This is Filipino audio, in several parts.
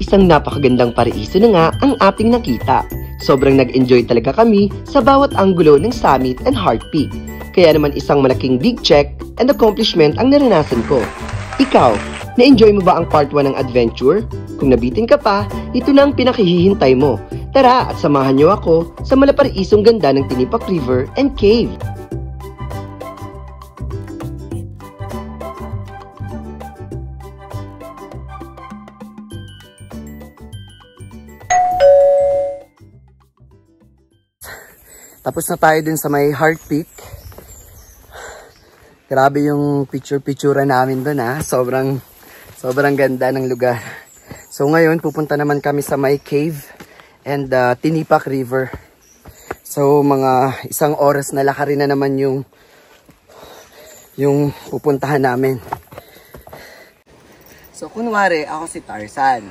isang napakagandang paraiso na nga ang ating nakita. Sobrang nag-enjoy talaga kami sa bawat anggulo ng summit and Heart Peak. Kaya naman isang malaking big check and accomplishment ang naranasan ko. Ikaw, na-enjoy mo ba ang part 1 ng adventure? Kung nabitin ka pa, ito na ang pinakihihintay mo. Tara at samahan niyo ako sa malaparaisong ganda ng Tinipak River and Cave. Tapos na tayo dun sa may Heart Peak. Grabe yung picture-picture namin dun ha. Sobrang ganda ng lugar. So ngayon pupunta naman kami sa may cave and Tinipak River. So mga isang oras na lakarin na naman yung pupuntahan namin. So kunwari ako si Tarzan.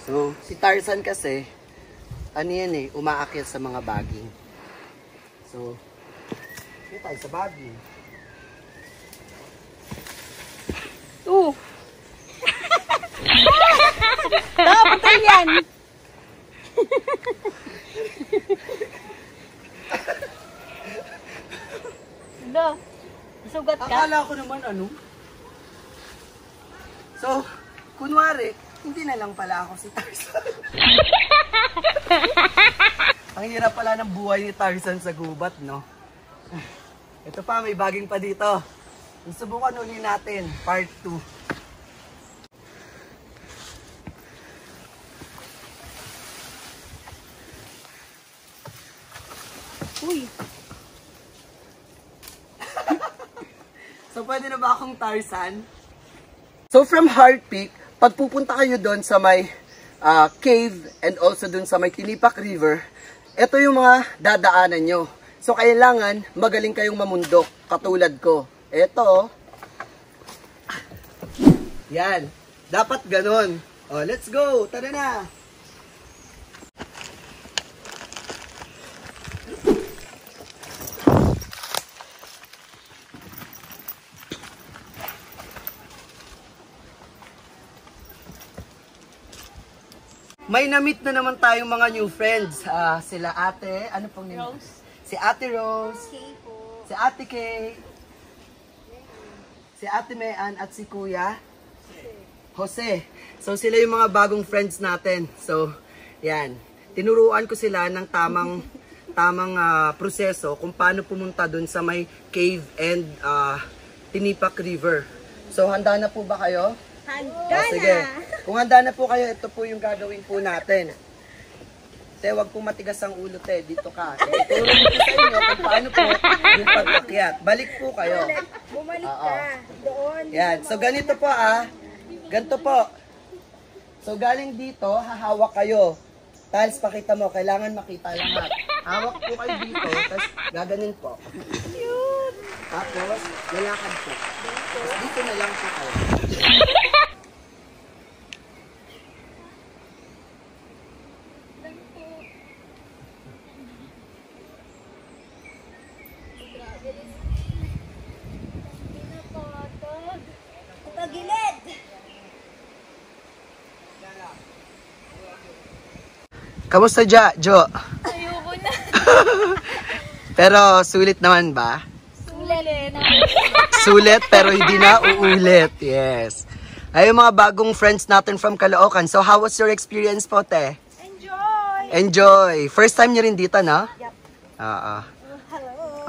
So si Tarzan kasi ano yan eh, umaakyat sa mga baging. So, dito tayo sa baging. Patay yan! Do, sugat ka? Akala ko naman ano. So, kunwari, hindi na lang pala ako si Tarzan. Ang hirap pala ng buhay ni Tarzan sa gubat, no? Ito pa, may baging pa dito. Subukan ulit natin, part 2. Uy! So, pwede na ba akong Tarzan? So, from Heart Peak, pag pupunta kayo doon sa may cave and also doon sa may Tinipak River, ito yung mga dadaanan nyo. So, kailangan magaling kayong mamundok, katulad ko. Ito, yan. Dapat ganon. Oh, let's go. Tara na. May na-meet na naman tayong mga new friends. Sila ate, ano pong name? Rose. Si Ate Rose. Kay po. Si Ate Kay. Si Ate Mean at si Kuya Jose. So sila yung mga bagong friends natin. So, yan. Tinuruan ko sila ng tamang proseso kung paano pumunta dun sa may cave and Tinipak River. So, handa na po ba kayo? Handa na! Sige. Kung handa na po kayo, ito po yung gagawin po natin. Te, wag po matigas ang ulo, te. Dito ka. Ituro ko sa inyo kung paano po yung pag-akyat. Balik po kayo. Bumalik ka. Doon. Yan. So, ganito po Ganito po. So, galing dito, hahawak kayo. Tiles, pakita mo. Kailangan makita lahat. Hawak po kayo dito, tapos gaganin po. Tapos, lalakad po. Tapos, dito na lang po kayo. Pagilid! Kamusta Jo? Ayoko na. Pero sulit naman ba? Sulit. Sulit pero hindi na uulit. Yes. Ay mga bagong friends natin from Caloocan. So how was your experience po, te? Enjoy! Enjoy. First time niyo rin dito, no? Yup. Oo. Hello.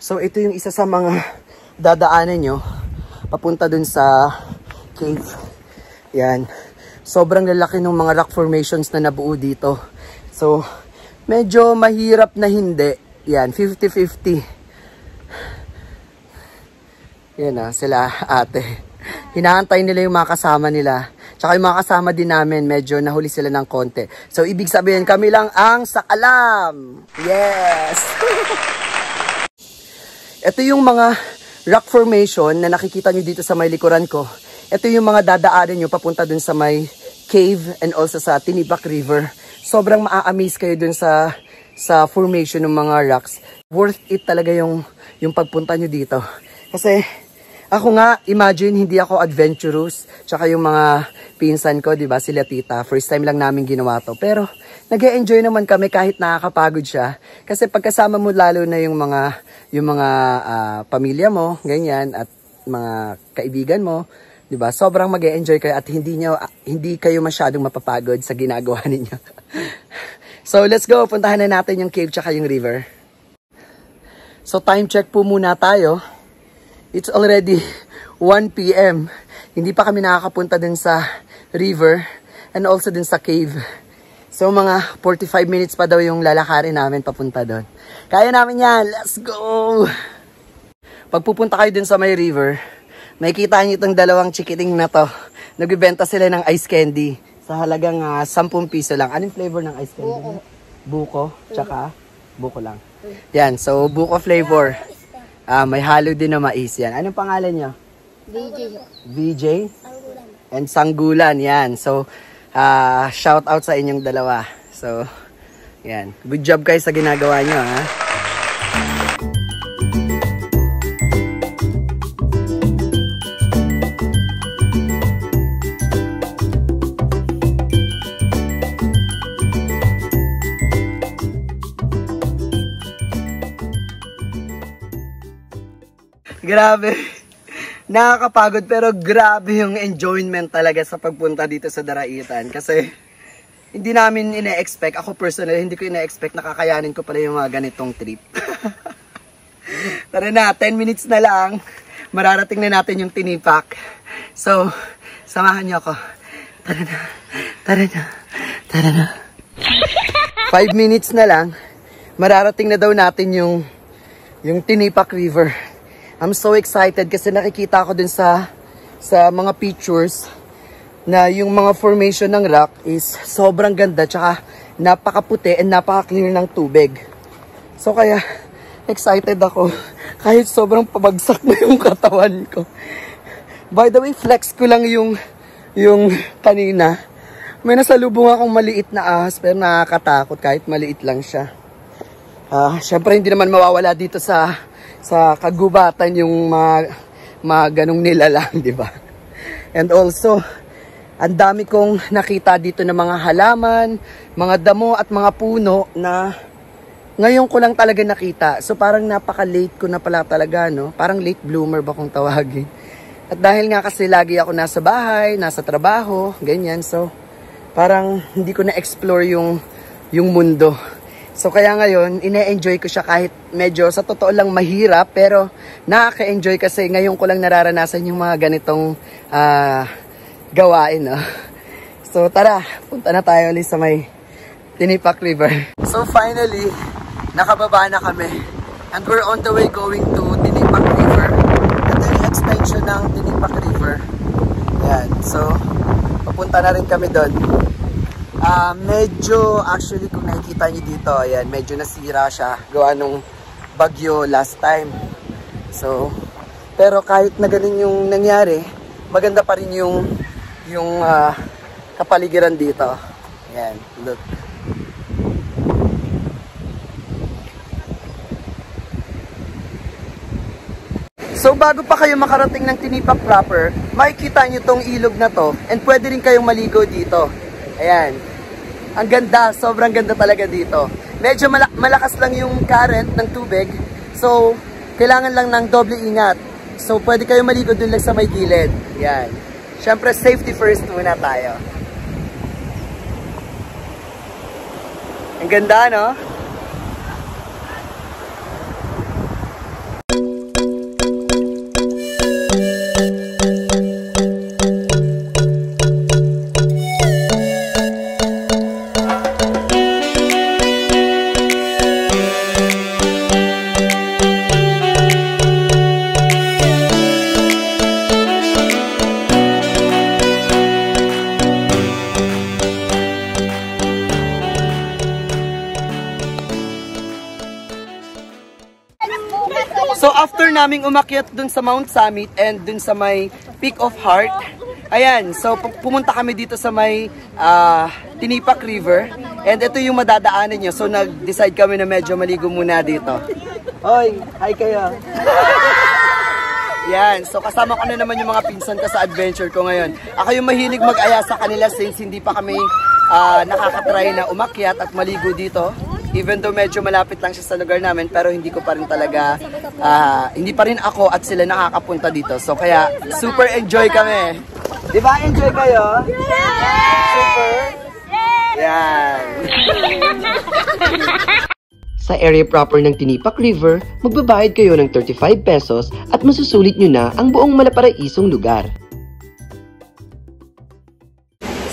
So ito yung isa sa mga dadaanan nyo papunta dun sa cave. Yan. Sobrang lalaki ng mga rock formations na nabuo dito. So medyo mahirap na hindi. Yan, 50-50. Yan sila ate. Hinahantay nila yung mga kasama nila. Tsaka yung mga kasama din namin, medyo nahuli sila ng konti. So, ibig sabihin, kami lang ang sakalam. Yes! Ito yung mga rock formation na nakikita nyo dito sa may likuran ko. Ito yung mga dadaanan nyo papunta dun sa may cave and also sa Tinipak River. Sobrang maa-amaze kayo dun sa formation ng mga rocks. Worth it talaga yung pagpunta nyo dito. Kasi ako nga, imagine, hindi ako adventurous. Tsaka yung mga pinsan ko, di ba, sila tita. First time lang namin ginawa to. Pero nag-e-enjoy naman kami kahit nakakapagod siya. Kasi pagkasama mo lalo na yung mga pamilya mo, ganyan, at mga kaibigan mo, di ba, sobrang mag-e-enjoy kayo at hindi kayo masyadong mapapagod sa ginagawa ninyo. So, let's go. Puntahan na natin yung cave tsaka yung river. So, time check po muna tayo. It's already 1 p.m. Hindi pa kami nakakapunta dun sa river and also dun sa cave. So mga 45 minutes pa daw yung lalakarin namin papunta dun. Kaya namin yan! Let's go! Pag pupunta kayo dun sa may river, makikita niyo itong dalawang chikiting na to. Nagbibenta sila ng ice candy sa halagang 10 piso lang. Anong flavor ng ice candy? Buko. Tsaka buko lang. Yan, so buko flavor. May halo din na mais yan. Anong pangalan nyo? VJ. VJ? Sanggulan. And Sanggulan, yan. So, shout out sa inyong dalawa. So, yan. Good job guys sa ginagawa nyo, ha? Grabe. Nakakapagod pero grabe yung enjoyment talaga sa pagpunta dito sa Daraitan. Kasi hindi namin ine-expect, ako personally, hindi ko ine-expect na kakayanin ko pala yung mga ganitong trip. Tara na, 10 minutes na lang, mararating na natin yung Tinipak. So, samahan niyo ako. Tara na, tara na, tara na. 5 minutes na lang, mararating na daw natin yung Tinipak River. I'm so excited kasi nakikita ko dun sa mga pictures na yung mga formation ng rock is sobrang ganda tsaka napakaputi and napaka-clear ng tubig. So kaya excited ako kahit sobrang pabagsak na yung katawan ko. By the way, flex ko lang yung kanina. May nasalubong akong maliit na ahas pero nakakatakot kahit maliit lang siya. Syempre hindi naman mawawala dito sa kagubatan yung mga ganong nilalang, di ba? And also, ang dami kong nakita dito ng mga halaman, mga damo at mga puno na ngayon ko lang talaga nakita. So parang napaka-late ko na pala talaga, no? Parang late bloomer ba kung tawagin. At dahil nga kasi lagi ako nasa bahay, nasa trabaho, ganyan. So parang hindi ko na-explore yung mundo. So kaya ngayon, ine-enjoy ko siya kahit medyo sa totoo lang mahirap, pero nakaka-enjoy kasi ngayon ko lang nararanasan yung mga ganitong gawain. No? So tara, punta na tayo ulit sa may Tinipak River. So finally, nakababa na kami. And we're on the way going to Tinipak River. Ito yung extension ng Tinipak River. Yan. So, papunta na rin kami doon. Medyo, actually, kung nakikita nyo dito, ayan, medyo nasira siya. Gawa nung bagyo last time. So, pero kahit na ganun yung nangyari, maganda pa rin yung kapaligiran dito. Ayan, look. So, bago pa kayo makarating ng Tinipak proper, makikita nyo tong ilog na to and pwede rin kayong maligo dito. Ayan. Ang ganda, sobrang ganda talaga dito. Medyo malakas lang yung current ng tubig. So, kailangan lang ng doble ingat. So, pwede kayo maligo dun lang sa may gilid. Yan. Siyempre, safety first muna tayo. Ang ganda, no? after naming umakyat dun sa Mount Summit and dun sa may Peak of Heart, ayan, so pumunta kami dito sa may Tinipak River. And ito yung madadaanan nyo. So nag-decide kami na medyo maligo muna dito. Hoy, hi kayo. Yan, so kasama ko na naman yung mga pinsan ko sa adventure ko ngayon. Ako yung mahilig mag-aya sa kanila since hindi pa kami nakakatry na umakyat at maligo dito. Even though medyo malapit lang siya sa lugar namin, pero hindi ko pa rin talaga, hindi pa rin ako at sila nakakapunta dito. So kaya super enjoy kami. Di ba enjoy kayo? Super? Yan. Sa area proper ng Tinipak River, magbabayad kayo ng 35 pesos at masusulit nyo na ang buong malaparaisong lugar.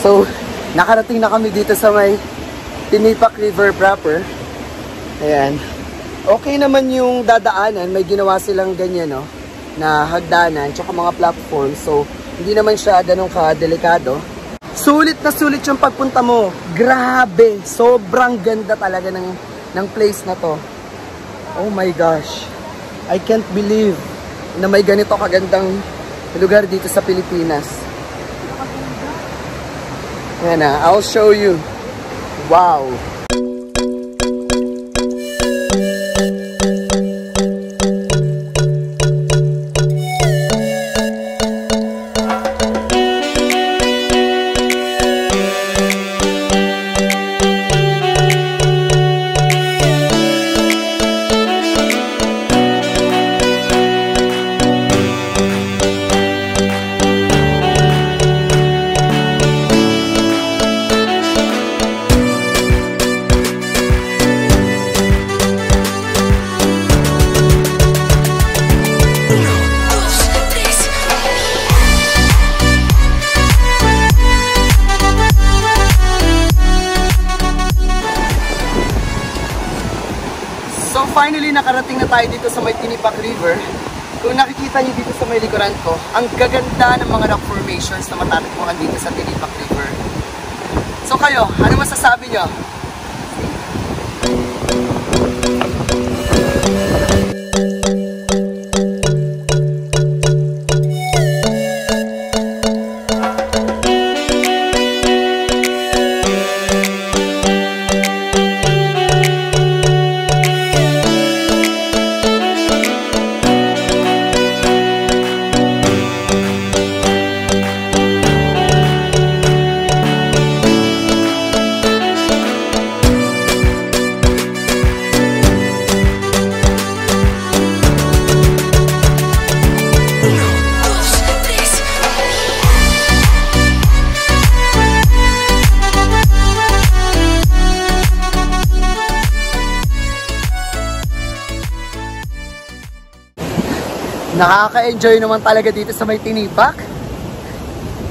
So, nakarating na kami dito sa may Tinipak River proper. Ayan. Okay naman yung dadaanan. May ginawa silang ganyan, no? Na hagdanan, tsaka mga platform. So, hindi naman siya ganun ka-delikado. Sulit na sulit yung pagpunta mo. Grabe! Sobrang ganda talaga ng place na to. Oh my gosh. I can't believe na may ganito kagandang lugar dito sa Pilipinas. Ayan na, I'll show you. Wow! So finally, nakarating na tayo dito sa may Tinipak River. Kung nakikita niyo dito sa may likuran ko, ang gaganda ng mga rock formations na matatagpuan dito sa Tinipak River. So kayo, ano masasabi niyo? Nakaka-enjoy naman talaga dito sa may Tinipak.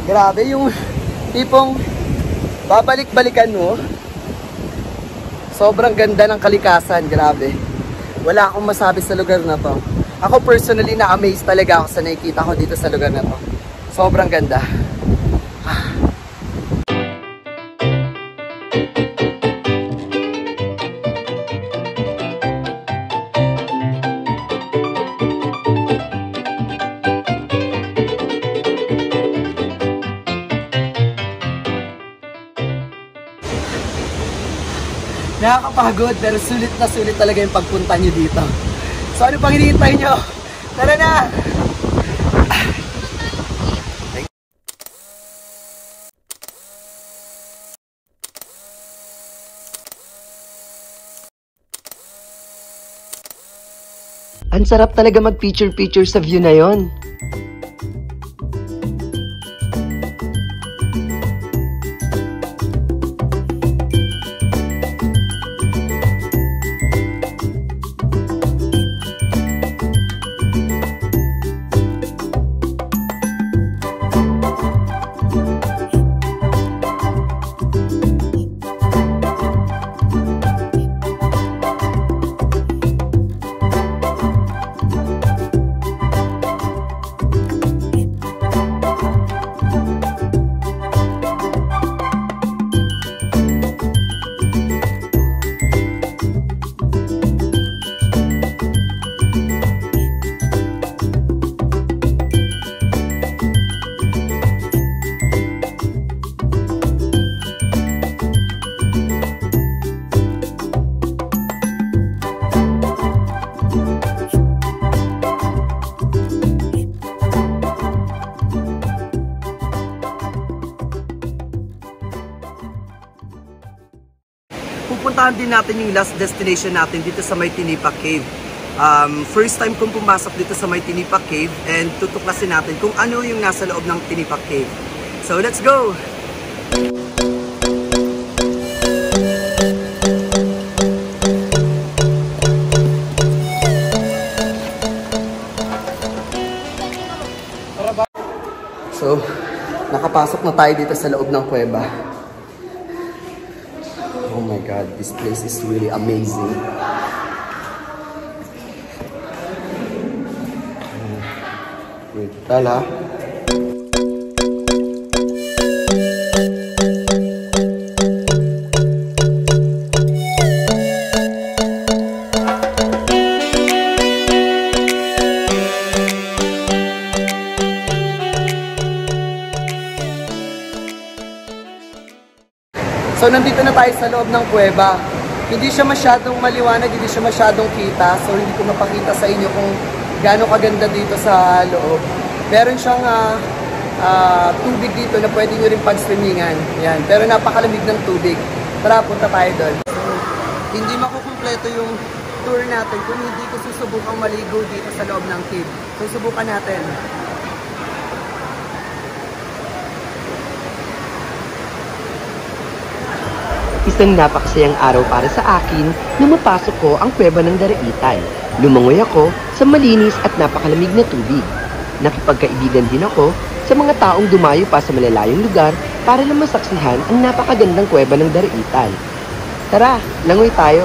Grabe yung tipong babalik-balikan mo. Sobrang ganda ng kalikasan, grabe. Wala akong masabi sa lugar na to. Ako personally na-amaze talaga ako sa nakikita ko dito sa lugar na to. Sobrang ganda. Nakakapagod pero sulit na sulit talaga yung pagpunta nyo dito. So ano pang hinihintay nyo? Tara na! Ang sarap talaga mag-picture-picture sa view na yon. pupuntahan din natin yung last destination natin dito sa may Tinipa Cave. First time kong pumasok dito sa may Tinipa Cave and tutuklasin natin kung ano yung nasa loob ng Tinipa Cave. So let's go! So, nakapasok na tayo dito sa loob ng kuweba. Oh my God, this place is really amazing. Wait, tala. So, nandito na tayo sa loob ng kuweba. Hindi siya masyadong maliwanag, hindi siya masyadong kita. So, hindi ko mapakita sa inyo kung gaano kaganda dito sa loob. Meron siyang tubig dito na pwede nyo rin pag-swimmingan. Yan. Pero napakalamig ng tubig. Tara, punta tayo doon. So, hindi makukumpleto yung tour natin kung hindi ko susubukang maligo dito sa loob ng cave. Susubukan natin. Isang napakasayang araw para sa akin nung mapasok ko ang kuweba ng Daraitan. Lumangoy ako sa malinis at napakalamig na tubig. Nakipagkaibigan din ako sa mga taong dumayo pa sa malalayong lugar para lang masaksihan ang napakagandang kuweba ng Daraitan. Tara, langoy tayo!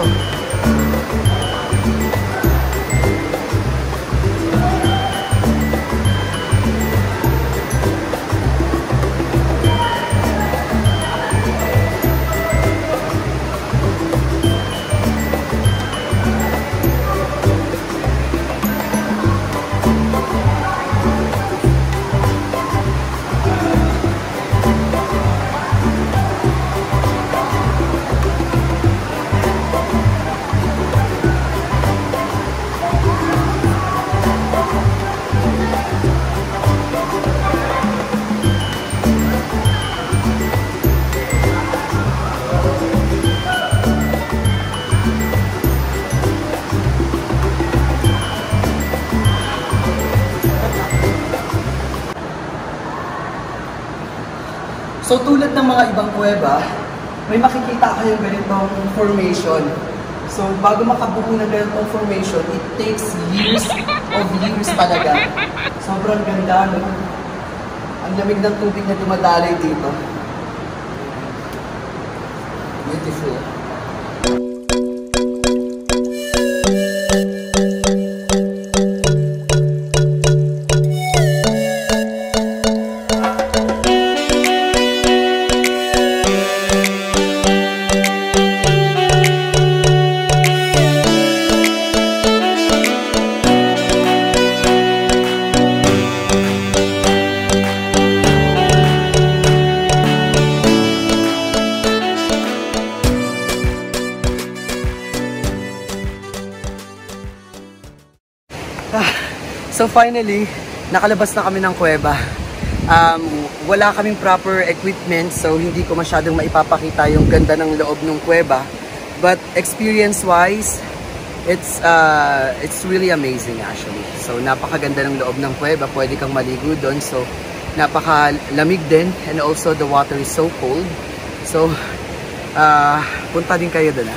So tulad ng mga ibang kuweba, may makikita kayong ganitong formation. So bago makabuo ng ganitong formation, it takes years of years talaga. Sobrang ganda, no? Ang lamig ng tubig na dumadaloy dito. Beautiful. So finally, nakalabas na kami ng kuweba. Wala kaming proper equipment, so hindi ko masyadong maipapakita yung ganda ng loob ng kuweba. But experience-wise, it's really amazing actually. So napakaganda ng loob ng kuweba, pwede kang maligo doon. So napakalamig din, and also the water is so cold. So punta din kayo doon.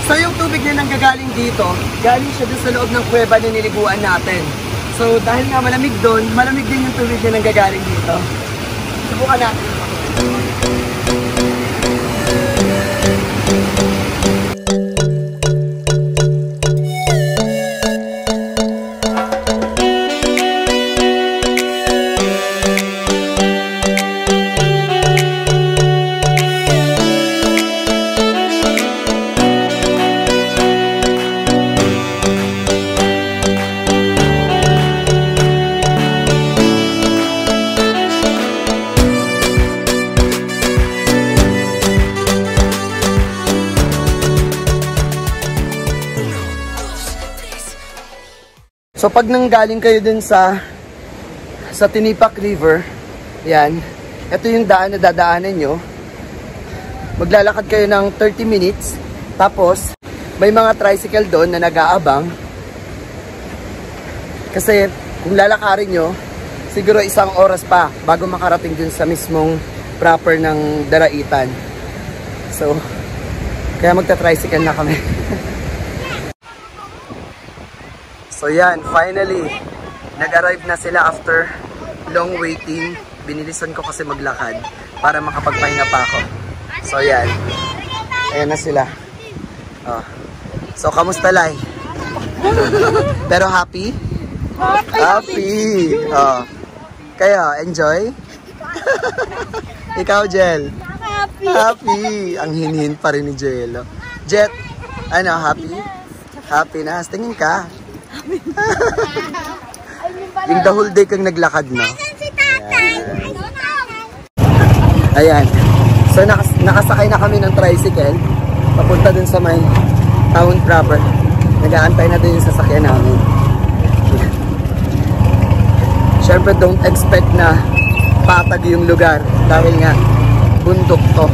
So yung tubig na nanggagaling dito, galing siya doon sa loob ng kuweba na niliguan natin. So dahil nga malamig doon, malamig din yung tubig na nanggagaling dito. Subukan natin. So pag nanggaling kayo dun sa Tinipak River, yan, ito yung daan na dadaanan nyo. Maglalakad kayo ng 30 minutes, tapos may mga tricycle doon na nag-aabang. Kasi kung lalakarin nyo, siguro 1 oras pa bago makarating dun sa mismong proper ng Daraitan. So, kaya magta-tricycle na kami. So yan, finally, nag-arrive na sila after long waiting. Binilisan ko kasi maglakad para makapagpahinga pa ako. So yan, ayan na sila. Oh. So, kamusta, Lai? Pero happy? Happy! Oh. Kayo, enjoy? Ikaw, Jel? Happy! Ang hinhin pa rin ni Jelo. Jet, ano, happy? Happy na. Tingin ka. Yung the whole day kang naglakad, no? Ayan. So, nakasakay na kami ng tricycle. Papunta dun sa may town proper. Nag-aantay na dun yung sasakyan namin. Siyempre, don't expect na patag yung lugar. Dahil nga, bundok to.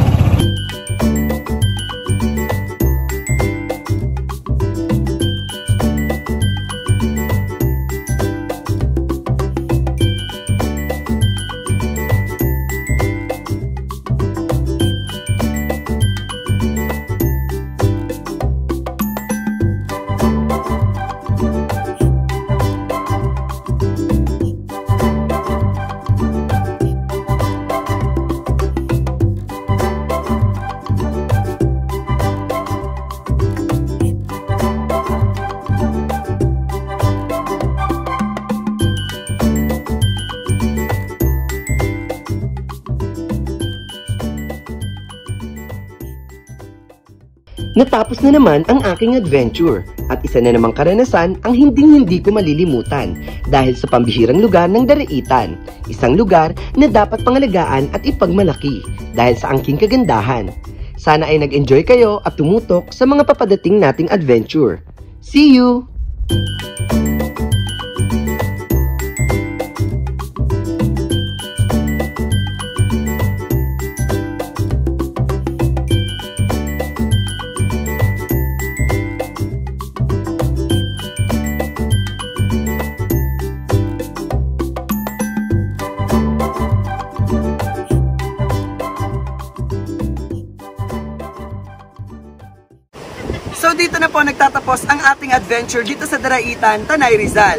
Natapos na naman ang aking adventure at isa na namang karanasan ang hindi ko malilimutan dahil sa pambihirang lugar ng Daraitan, isang lugar na dapat pangalagaan at ipagmalaki dahil sa angking kagandahan. Sana ay nag-enjoy kayo at tumutok sa mga papadating nating adventure. See you! So dito na po nagtatapos ang ating adventure dito sa Daraitan, Tanay Rizal.